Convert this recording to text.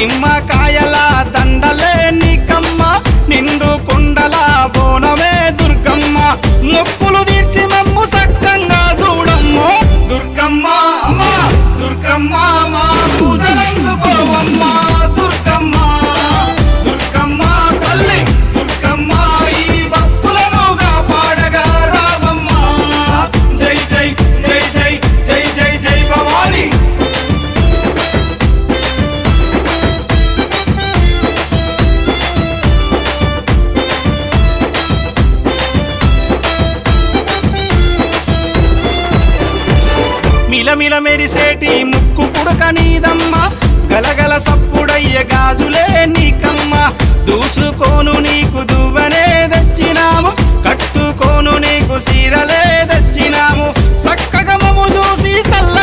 నిమ్మకాయల దండలే నీకమ్మ నిండు కుండల బోనమే దుర్గమ్మ మొక్కులు తీర్చి మమ్ము సక్కంగా చూడమ్మో దుర్గమ్మ అమ్మా దుర్గమ్మ మా పూజలందుకోవమ్మ దుర్గమ్మ దుర్గమ్మ తల్లి దుర్గమ్మ ఈ భక్తులనుగా పాడగా రావమ్మ జై జై జై జై జై జై జై భవాని మిలమిల మెరిసేటి ముక్కు పుడక నీదమ్మ గలగల సప్పుడయ్య గాజులే నీకమ్మ దూసుకోను నీకు దువ్వనే తెచ్చినాము కట్టుకోను నీకు సీరలే తెచ్చినాము సక్కగమము చూసి సల్ల